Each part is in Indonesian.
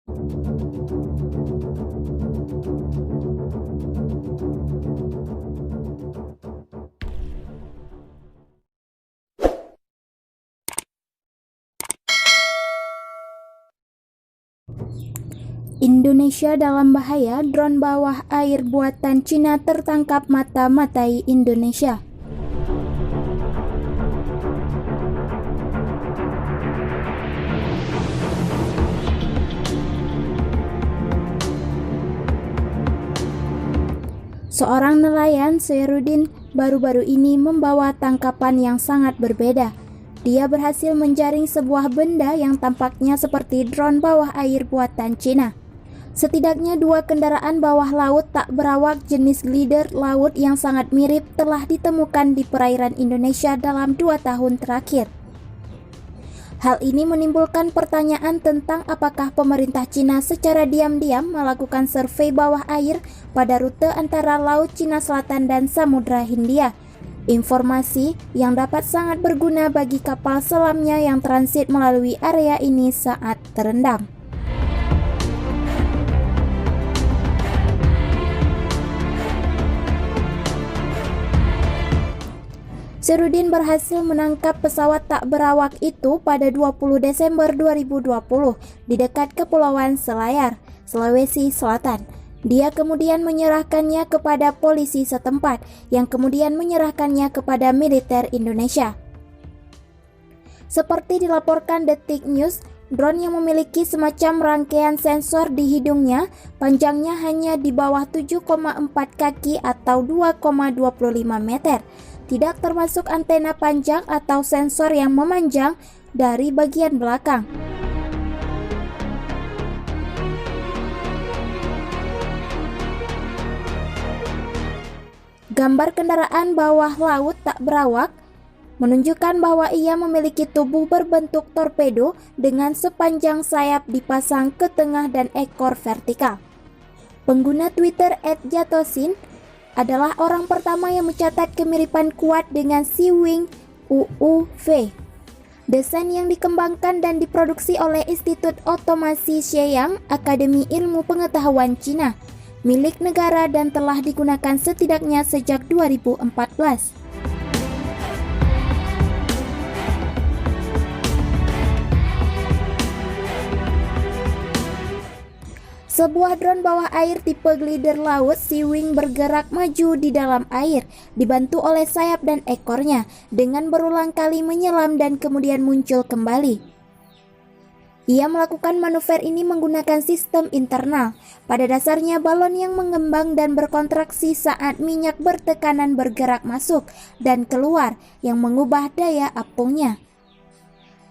Indonesia dalam bahaya, drone bawah air buatan Cina tertangkap mata-matai Indonesia. Seorang nelayan, Sherudin, baru-baru ini membawa tangkapan yang sangat berbeda. Dia berhasil menjaring sebuah benda yang tampaknya seperti drone bawah air buatan Cina. Setidaknya 2 kendaraan bawah laut tak berawak jenis glider laut yang sangat mirip telah ditemukan di perairan Indonesia dalam 2 tahun terakhir. Hal ini menimbulkan pertanyaan tentang apakah pemerintah Cina secara diam-diam melakukan survei bawah air pada rute antara Laut Cina Selatan dan Samudra Hindia. Informasi yang dapat sangat berguna bagi kapal selamnya yang transit melalui area ini saat terendam. Sherudin berhasil menangkap pesawat tak berawak itu pada 20 Desember 2020 di dekat Kepulauan Selayar, Sulawesi Selatan. Dia kemudian menyerahkannya kepada polisi setempat, yang kemudian menyerahkannya kepada militer Indonesia. Seperti dilaporkan Detik News, drone yang memiliki semacam rangkaian sensor di hidungnya, panjangnya hanya di bawah 7,4 kaki atau 2,25 meter. Tidak termasuk antena panjang atau sensor yang memanjang dari bagian belakang. Gambar kendaraan bawah laut tak berawak menunjukkan bahwa ia memiliki tubuh berbentuk torpedo dengan sepanjang sayap dipasang ke tengah dan ekor vertikal. Pengguna Twitter @jatosin adalah orang pertama yang mencatat kemiripan kuat dengan Sea-Wing UUV. Desain yang dikembangkan dan diproduksi oleh Institut Otomasi Shenyang, Akademi Ilmu Pengetahuan Cina, milik negara dan telah digunakan setidaknya sejak 2014. Sebuah drone bawah air tipe glider laut Sea-Wing bergerak maju di dalam air, dibantu oleh sayap dan ekornya, dengan berulang kali menyelam dan kemudian muncul kembali. Ia melakukan manuver ini menggunakan sistem internal. Pada dasarnya balon yang mengembang dan berkontraksi saat minyak bertekanan bergerak masuk dan keluar yang mengubah daya apungnya.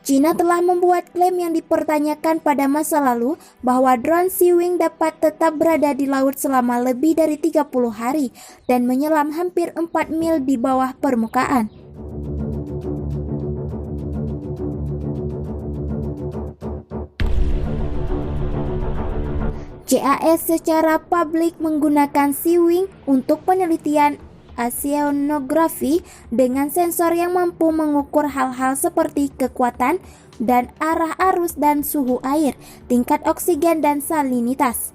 Cina telah membuat klaim yang dipertanyakan pada masa lalu bahwa drone Sea-Wing dapat tetap berada di laut selama lebih dari 30 hari dan menyelam hampir 4 mil di bawah permukaan. CAS secara publik menggunakan Sea-Wing untuk penelitian oceanografi dengan sensor yang mampu mengukur hal-hal seperti kekuatan dan arah arus dan suhu air, tingkat oksigen dan salinitas.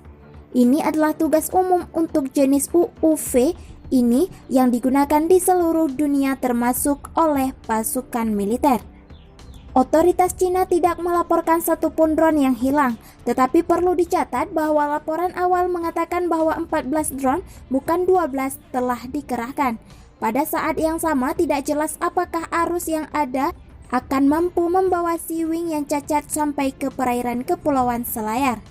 Ini adalah tugas umum untuk jenis UUV ini yang digunakan di seluruh dunia termasuk oleh pasukan militer. Otoritas Cina tidak melaporkan satupun drone yang hilang, tetapi perlu dicatat bahwa laporan awal mengatakan bahwa 14 drone, bukan 12, telah dikerahkan. Pada saat yang sama, tidak jelas apakah arus yang ada akan mampu membawa Sea-Wing yang cacat sampai ke perairan Kepulauan Selayar.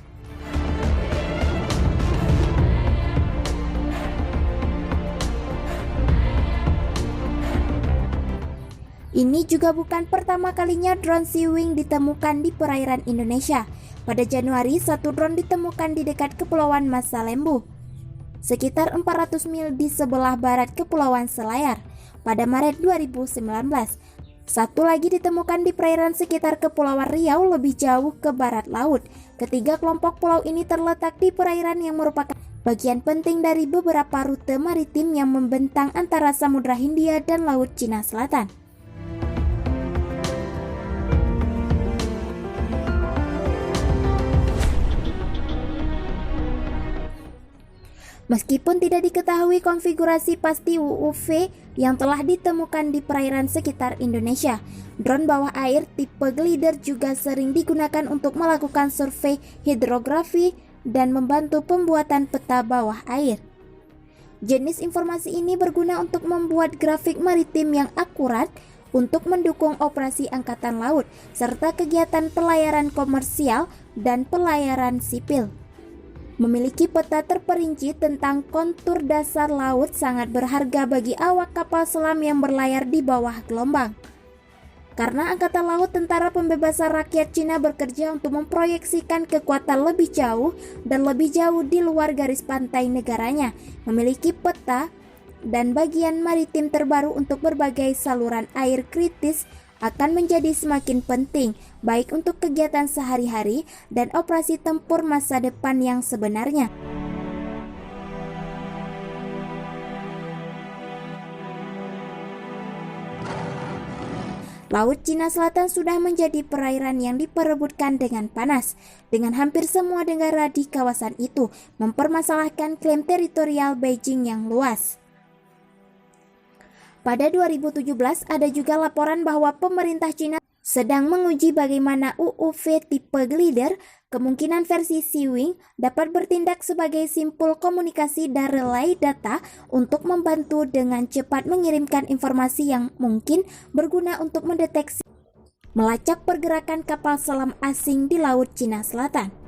Ini juga bukan pertama kalinya drone Sea-Wing ditemukan di perairan Indonesia. Pada Januari, satu drone ditemukan di dekat Kepulauan Masalembu, sekitar 400 mil di sebelah barat Kepulauan Selayar. Pada Maret 2019, satu lagi ditemukan di perairan sekitar Kepulauan Riau lebih jauh ke barat laut. Ketiga kelompok pulau ini terletak di perairan yang merupakan bagian penting dari beberapa rute maritim yang membentang antara Samudra Hindia dan Laut Cina Selatan. Meskipun tidak diketahui konfigurasi pasti UUV yang telah ditemukan di perairan sekitar Indonesia, drone bawah air tipe glider juga sering digunakan untuk melakukan survei hidrografi dan membantu pembuatan peta bawah air. Jenis informasi ini berguna untuk membuat grafik maritim yang akurat untuk mendukung operasi angkatan laut serta kegiatan pelayaran komersial dan pelayaran sipil. Memiliki peta terperinci tentang kontur dasar laut sangat berharga bagi awak kapal selam yang berlayar di bawah gelombang. Karena Angkatan Laut Tentara Pembebasan Rakyat Cina bekerja untuk memproyeksikan kekuatan lebih jauh dan lebih jauh di luar garis pantai negaranya, memiliki peta dan bagian maritim terbaru untuk berbagai saluran air kritis akan menjadi semakin penting, baik untuk kegiatan sehari-hari dan operasi tempur masa depan yang sebenarnya. Laut Cina Selatan sudah menjadi perairan yang diperebutkan dengan panas, dengan hampir semua negara di kawasan itu mempermasalahkan klaim teritorial Beijing yang luas. Pada 2017 ada juga laporan bahwa pemerintah Cina sedang menguji bagaimana UUV tipe glider, kemungkinan versi Sea-Wing dapat bertindak sebagai simpul komunikasi dan relay data untuk membantu dengan cepat mengirimkan informasi yang mungkin berguna untuk mendeteksi, melacak pergerakan kapal selam asing di Laut Cina Selatan.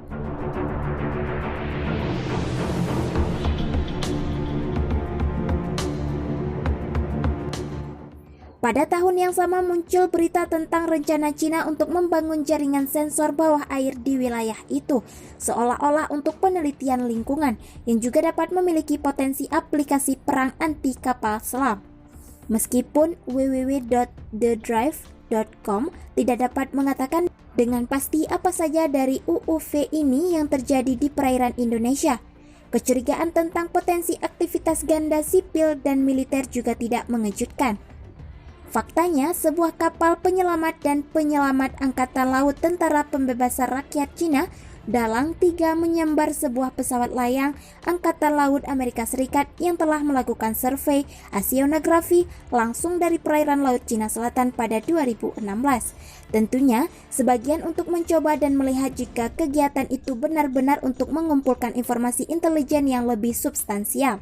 Pada tahun yang sama muncul berita tentang rencana Cina untuk membangun jaringan sensor bawah air di wilayah itu, seolah-olah untuk penelitian lingkungan yang juga dapat memiliki potensi aplikasi perang anti kapal selam. Meskipun www.thedrive.com tidak dapat mengatakan dengan pasti apa saja dari UUV ini yang terjadi di perairan Indonesia, kecurigaan tentang potensi aktivitas ganda sipil dan militer juga tidak mengejutkan. Faktanya, sebuah kapal penyelamat dan penyelamat Angkatan Laut Tentara Pembebasan Rakyat Cina Dalang 3 menyambar sebuah pesawat layang Angkatan Laut Amerika Serikat yang telah melakukan survei oceanografi langsung dari perairan Laut Cina Selatan pada 2016. Tentunya, sebagian untuk mencoba dan melihat jika kegiatan itu benar-benar untuk mengumpulkan informasi intelijen yang lebih substansial.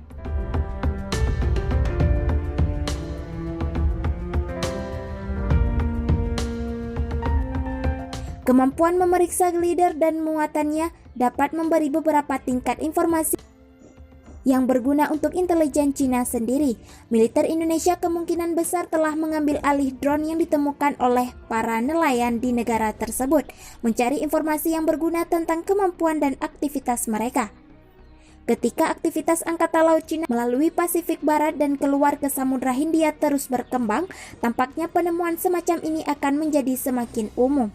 Kemampuan memeriksa glider dan muatannya dapat memberi beberapa tingkat informasi yang berguna untuk intelijen Cina sendiri. Militer Indonesia kemungkinan besar telah mengambil alih drone yang ditemukan oleh para nelayan di negara tersebut, mencari informasi yang berguna tentang kemampuan dan aktivitas mereka. Ketika aktivitas Angkatan Laut Cina melalui Pasifik Barat dan keluar ke Samudra Hindia terus berkembang, tampaknya penemuan semacam ini akan menjadi semakin umum.